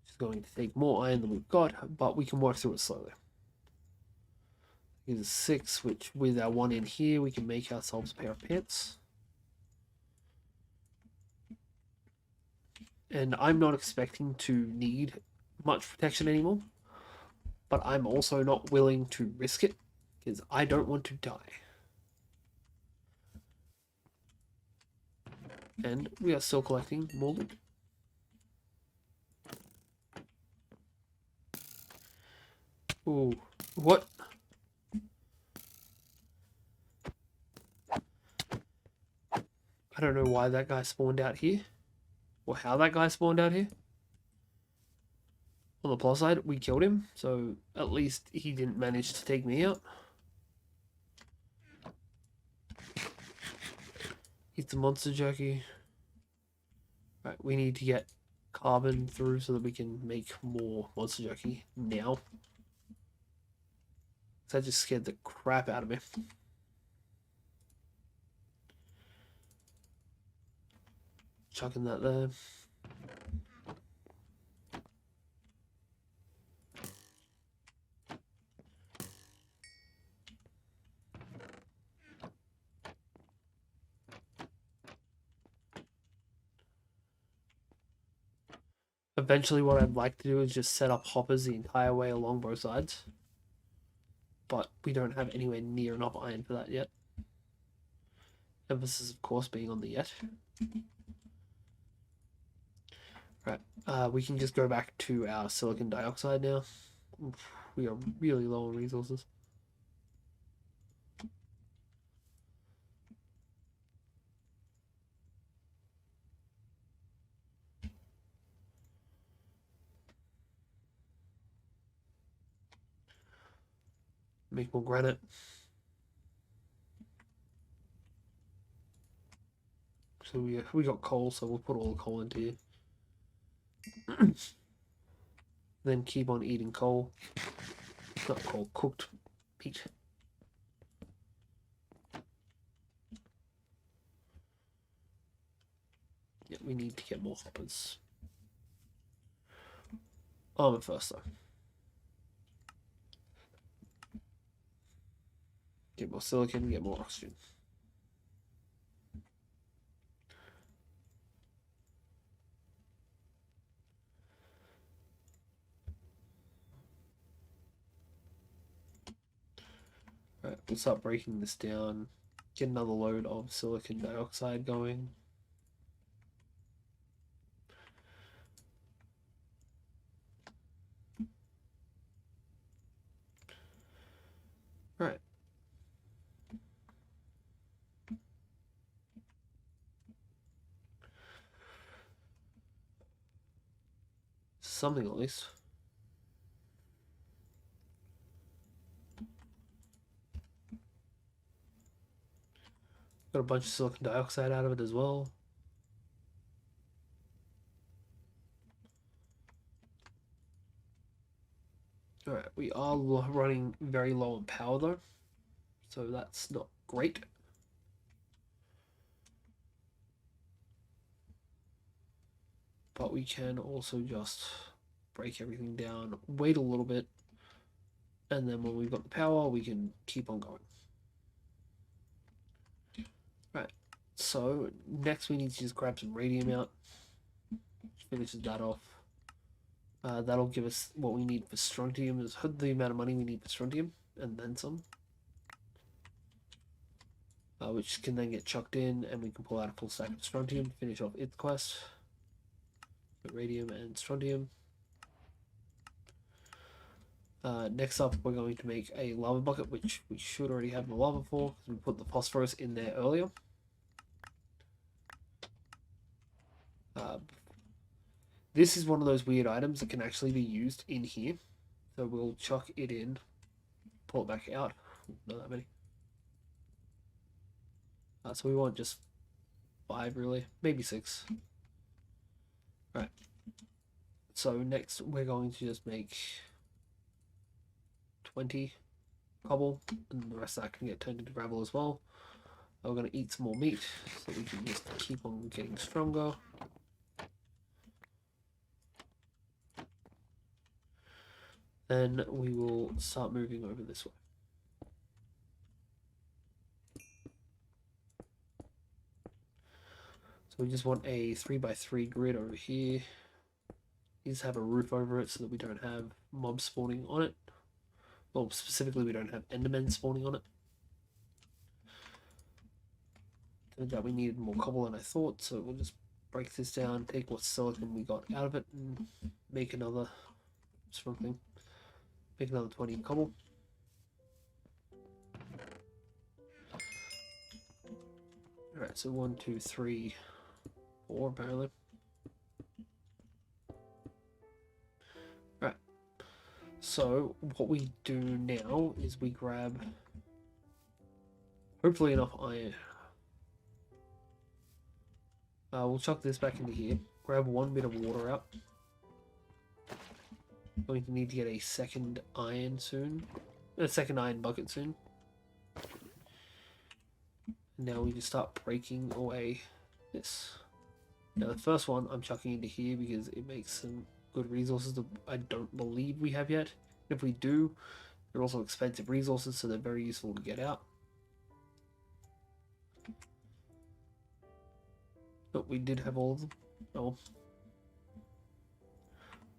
It's going to take more iron than we've got, but we can work through it slowly. Here's a 6, which with our 1 in here, we can make ourselves a pair of pants. And I'm not expecting to need much protection anymore, but I'm also not willing to risk it, because I don't want to die. And we are still collecting more loot. Ooh, what? I don't know why that guy spawned out here, or how that guy spawned out here. On the plus side, we killed him, so at least he didn't manage to take me out. Eat the monster jerky. Right, we need to get carbon through so that we can make more monster jerky now. That just scared the crap out of me. Chucking that there. Eventually what I'd like to do is just set up hoppers the entire way along both sides. But we don't have anywhere near enough iron for that yet. Emphasis, of course, being on the yet. Right, we can just go back to our silicon dioxide now. We are really low on resources. Make more granite. So we got coal, so we'll put all the coal into here. Then keep on eating coal. Not coal, cooked meat. Yeah, we need to get more hoppers. Armor first, though. Get more silicon, get more oxygen. Right, we'll start breaking this down. Get another load of silicon dioxide going. Right. Something at least. Got a bunch of silicon dioxide out of it as well. Alright, we are running very low on power though, so that's not great. But we can also just break everything down, wait a little bit, and then when we've got the power, we can keep on going. Right, so next we need to just grab some radium out, finishes that off. That'll give us what we need for strontium, is the amount of money we need for strontium, and then some. Which can then get chucked in, and we can pull out a full stack of strontium, finish off its quest. Radium and strontium. Next up, we're going to make a lava bucket, which we should already have the lava for, because we put the phosphorus in there earlier. This is one of those weird items that can actually be used in here. So we'll chuck it in, pull it back out. Not that many. So we want just 5 really, maybe 6. Right. So next we're going to just make 20 cobble, and the rest of that can get turned into gravel as well. We're going to eat some more meat so we can just keep on getting stronger. Then we will start moving over this way. So we just want a 3x3 grid over here. Needs to have a roof over it so that we don't have mobs spawning on it. Well, specifically we don't have endermen spawning on it. Turned out we needed more cobble than I thought, so we'll just break this down, take what silicon we got out of it, and make another something. Make another 20 cobble. Alright, so 1, 2, 3, 4 apparently. Right. So what we do now is we grab hopefully enough iron. We'll chuck this back into here. Grab 1 bit of water out. Going to need to get a second iron soon. A second iron bucket soon. Now we just start breaking away this. Now the first one I'm chucking into here because it makes some good resources that I don't believe we have yet. If we do, they're also expensive resources, so they're very useful to get out. But we did have all of them. Oh.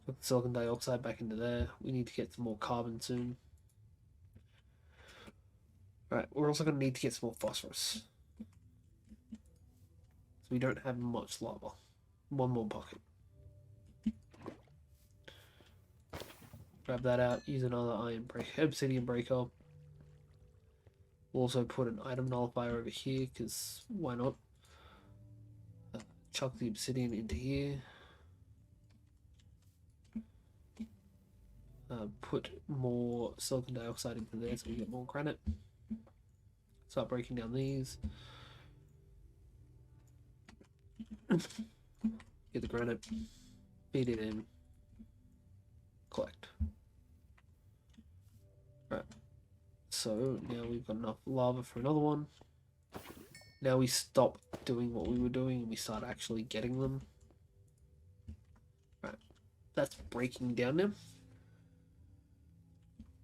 Put the silicon dioxide back into there. We need to get some more carbon soon. Right, we're also going to need to get some more phosphorus. So we don't have much lava. 1 more bucket. Grab that out, use another obsidian breaker. We'll also put an item nullifier over here, because why not? Chuck the obsidian into here. Put more silicon dioxide into there so we get more granite. Start breaking down these. Get the granite, feed it in, collect. Right, so now we've got enough lava for another one. Now we stop doing what we were doing and we start actually getting them. Right, that's breaking down now.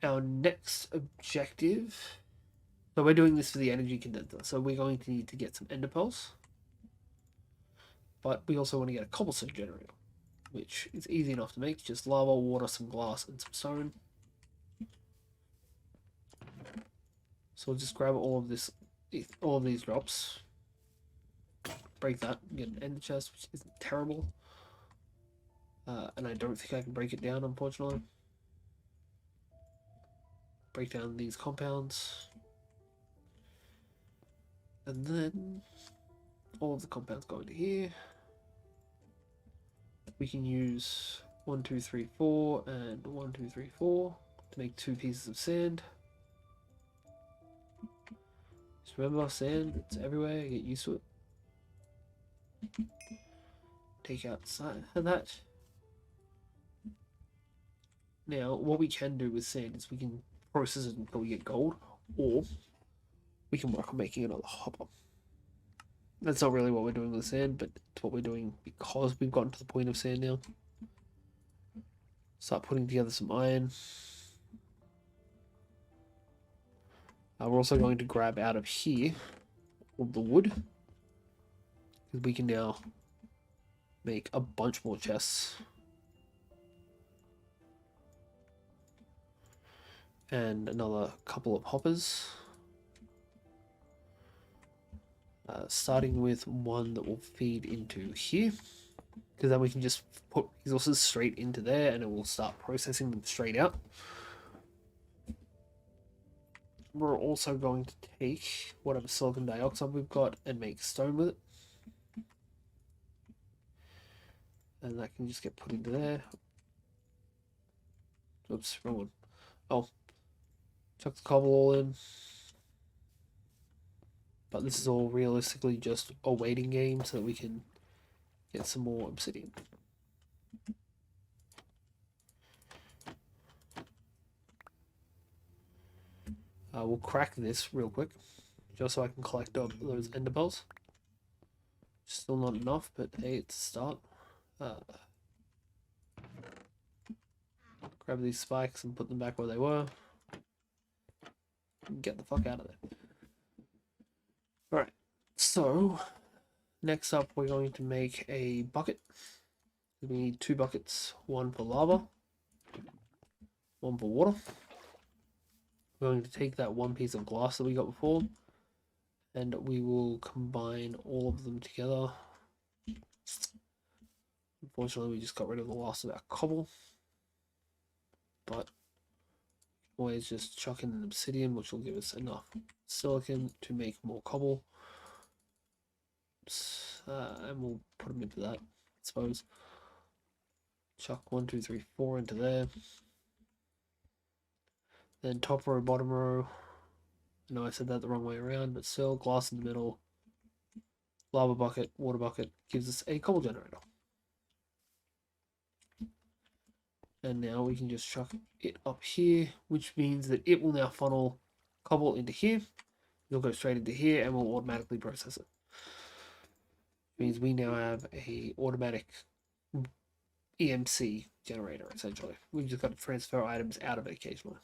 Our next objective So we're doing this for the energy condenser. So we're going to need to get some ender pearls. But we also want to get a cobblestone generator, which is easy enough to make. Just lava, water, some glass, and some stone. So we'll just grab all of these drops. Break that, get an ender chest, which isn't terrible. And I don't think I can break it down, unfortunately. Break down these compounds. And then all of the compounds go into here. We can use 1, 2, 3, 4 and 1, 2, 3, 4 to make 2 pieces of sand. Just remember, sand, it's everywhere, get used to it. Take out that. Now, what we can do with sand is we can process it until we get gold, or we can work on making another hopper. That's not really what we're doing with sand, but it's what we're doing because we've gotten to the point of sand now. Start putting together some iron. We're also going to grab out of here all the wood, because we can now make a bunch more chests. And another couple of hoppers. Starting with one that will feed into here, because then we can just put resources straight into there and it will start processing them straight out. We're also going to take whatever silicon dioxide we've got and make stone with it. And that can just get put into there. Oops, wrong one. Oh, chuck the cobble all in. But this is all realistically just a waiting game so that we can get some more obsidian. We'll crack this real quick, just so I can collect up those ender pearls. Still not enough, but hey, it's a start. Grab these spikes and put them back where they were. Get the fuck out of there. Alright, so next up we're going to make a bucket. We need 2 buckets, one for lava, one for water. We're going to take that one piece of glass that we got before, and we will combine all of them together. Unfortunately, we just got rid of the last of our cobble, but always just chuck in an obsidian, which will give us enough silicon to make more cobble. And we'll put them into that, I suppose. Chuck 1, 2, 3, 4 into there. Then top row, bottom row. I know I said that the wrong way around, but still, glass in the middle. Lava bucket, water bucket gives us a cobble generator. And now we can just chuck it up here, which means that it will now funnel cobble into here. It'll go straight into here and will automatically process it. Means we now have a automatic EMC generator, essentially. We've just got to transfer items out of it occasionally.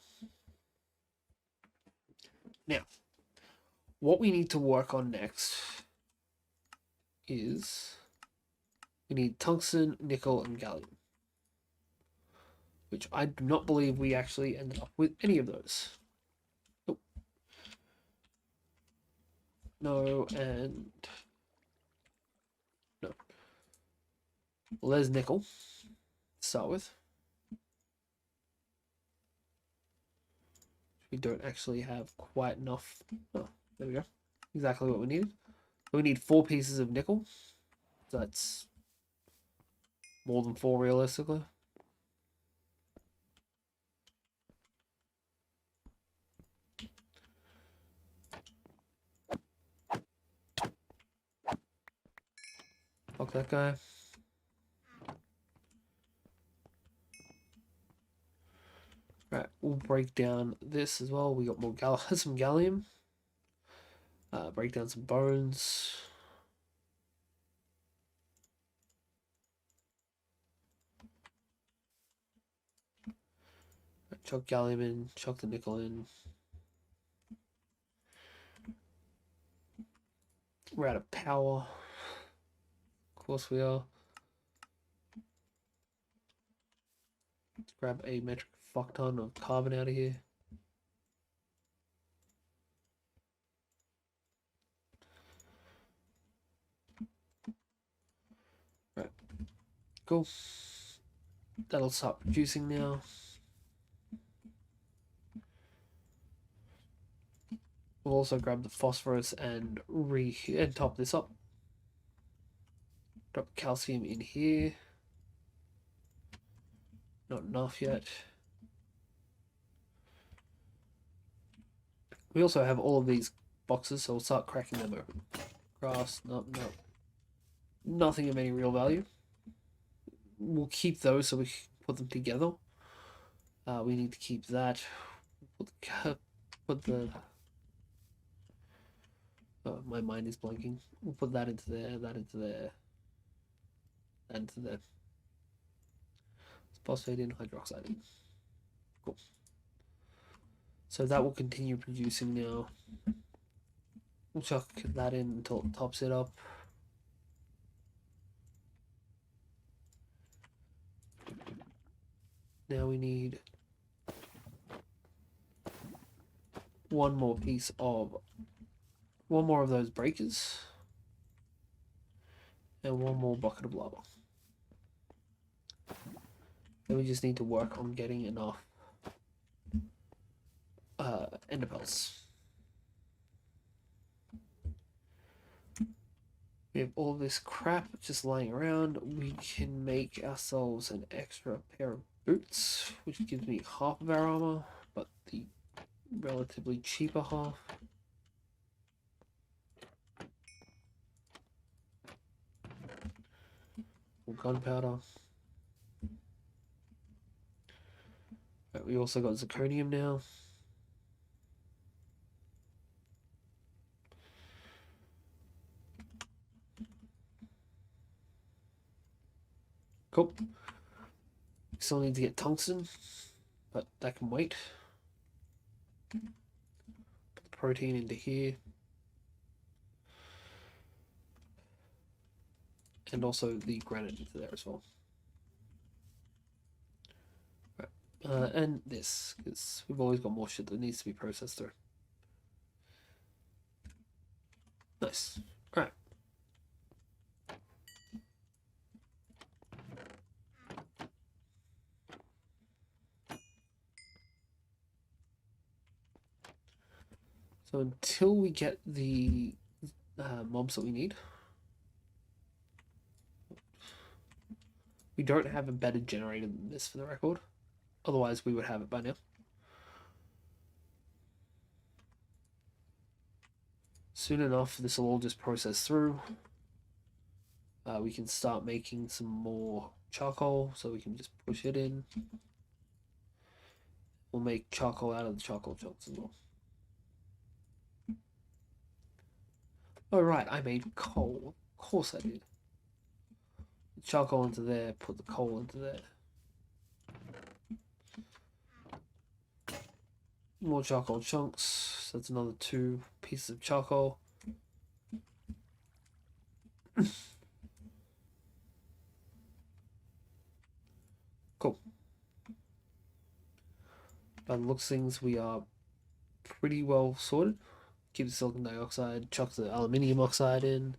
Now, what we need to work on next is we need tungsten, nickel, and gallium, which I do not believe we actually ended up with any of those. Oh. No, and no. Well, there's nickel to start with. We don't actually have quite enough. Oh, there we go. Exactly what we needed. We need 4 pieces of nickel. So that's more than 4 realistically. Fuck that guy. Right, we'll break down this as well. We got more some gallium. Break down some bones. Chuck gallium in, chuck the nickel in. We're out of power. Of course we are. Let's grab a metric fuck ton of carbon out of here. Right, cool. That'll start producing now. We'll also grab the phosphorus and top this up. Drop calcium in here. Not enough yet. We also have all of these boxes, so we'll start cracking them open. Grass, no, nothing of any real value. We'll keep those so we can put them together. We need to keep that. Put the my mind is blanking. We'll put that into there, that into there, that into there. It's phosphate in, hydroxide in. Cool. So that will continue producing now. We'll chuck that in until it tops it up. Now we need one more of those breakers and one more bucket of lava. Then we just need to work on getting enough ender pearls. We have all this crap just lying around. We can make ourselves an extra pair of boots, which gives me half of our armor, but the relatively cheaper half. Gunpowder. Right, we also got zirconium now. Cool. Still need to get tungsten, but that can wait. Put the protein into here. And also the granite into there as well. Right. And this, because we've always got more shit that needs to be processed through. Nice. Alright. So until we get the mobs that we need, we don't have a better generator than this, for the record. Otherwise, we would have it by now. Soon enough, this will all just process through. We can start making some more charcoal, so we can just push it in. We'll make charcoal out of the charcoal chunks as well. Oh right, I made coal. Of course I did. Charcoal into there, put the coal into there. More charcoal chunks. That's another 2 pieces of charcoal. Cool. By the looks of things, we are pretty well sorted. Keep the silicon dioxide, chuck the aluminium oxide in.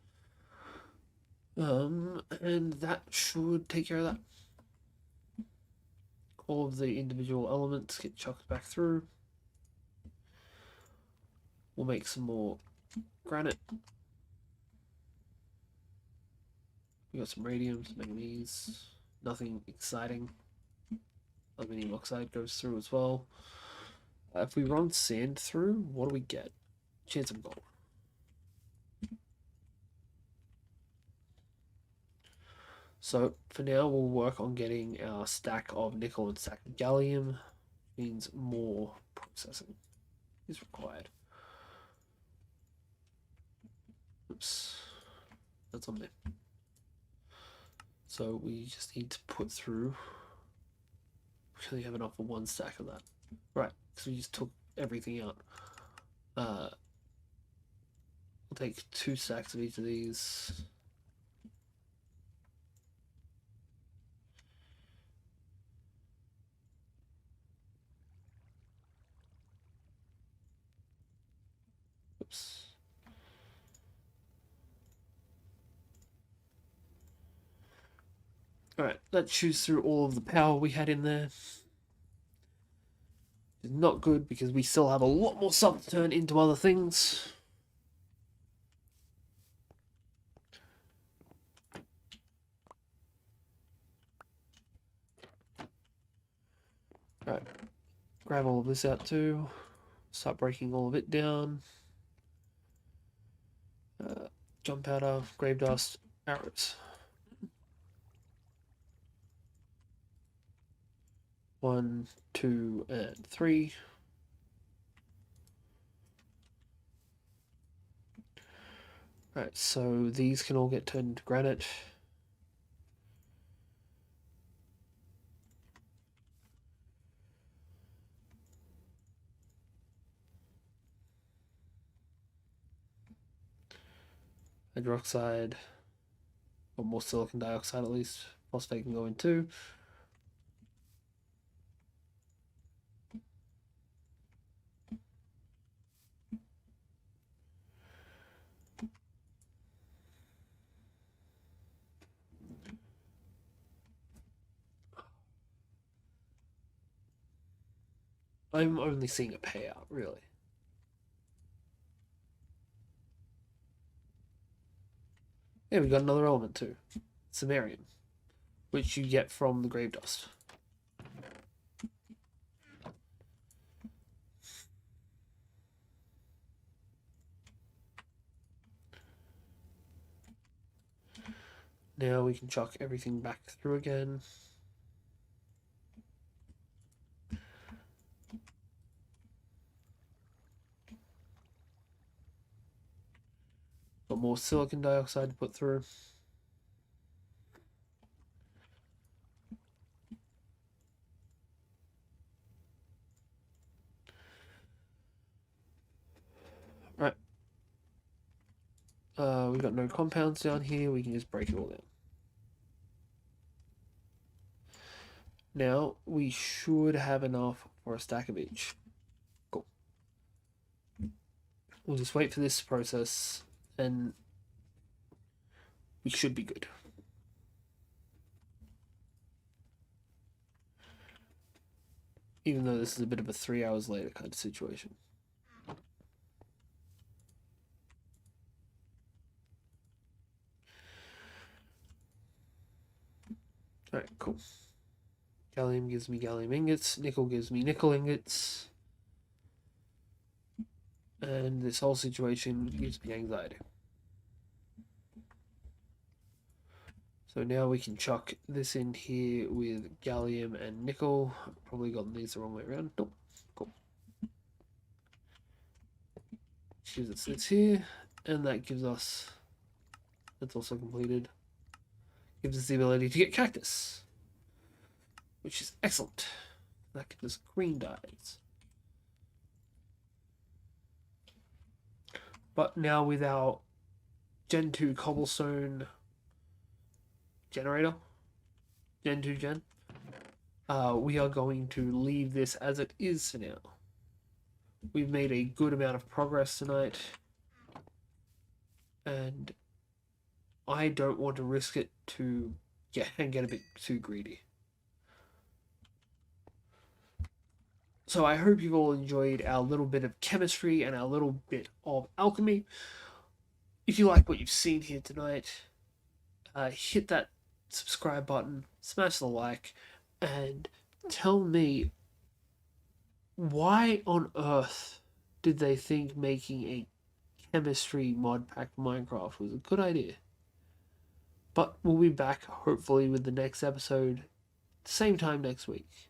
And that should take care of that. All of the individual elements get chucked back through. We'll make some more granite. We got some radium, some manganese, nothing exciting. Aluminium oxide goes through as well. If we run sand through, what do we get? Chance of gold. So for now, we'll work on getting our stack of nickel and stack of gallium. Means more processing is required. Oops, that's on there. So we just need to put through. We only have enough for 1 stack of that. Right, so we just took everything out. We'll take 2 stacks of each of these. Oops. Alright, let's choose through all of the power we had in there. It's not good because we still have a lot more stuff to turn into other things. Alright, grab all of this out too. Start breaking all of it down. Gunpowder, grave dust, arrows. 1, 2, and 3. Right, so these can all get turned into granite. Hydroxide, or more silicon dioxide at least. Phosphate can go in too. I'm only seeing a payout, really. Yeah, we got another element too. Samarium, which you get from the grave dust. Now we can chuck everything back through again. Got more silicon dioxide to put through. Right. We've got no compounds down here. We can just break it all down. Now we should have enough for a stack of each. Cool. We'll just wait for this process and we should be good. Even though this is a bit of a 3 hours later kind of situation. Alright, cool. Gallium gives me gallium ingots. Nickel gives me nickel ingots. And this whole situation gives me anxiety. So now we can chuck this in here with gallium and nickel. I've probably gotten these the wrong way around. Nope. Cool. Choose it sits here, and that gives us, that's also completed, gives us the ability to get cactus, which is excellent. That gives us green dyes. But now with our Gen 2 cobblestone generator, Gen 2 gen, we are going to leave this as it is for now. We've made a good amount of progress tonight, and I don't want to risk it to get a bit too greedy. So I hope you've all enjoyed our little bit of chemistry and our little bit of alchemy. If you like what you've seen here tonight, hit that subscribe button, smash the like, and tell me, why on earth did they think making a chemistry mod pack for Minecraft was a good idea? But we'll be back hopefully with the next episode, same time next week.